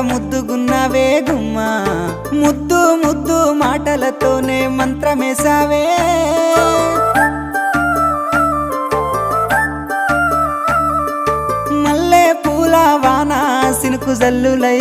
ముద్దుగున్నావే గుమ్మా ముద్దు ముద్దు మాటలతోనే మంత్రమేసావే మల్లె పూల వాన సినుకు జల్లులై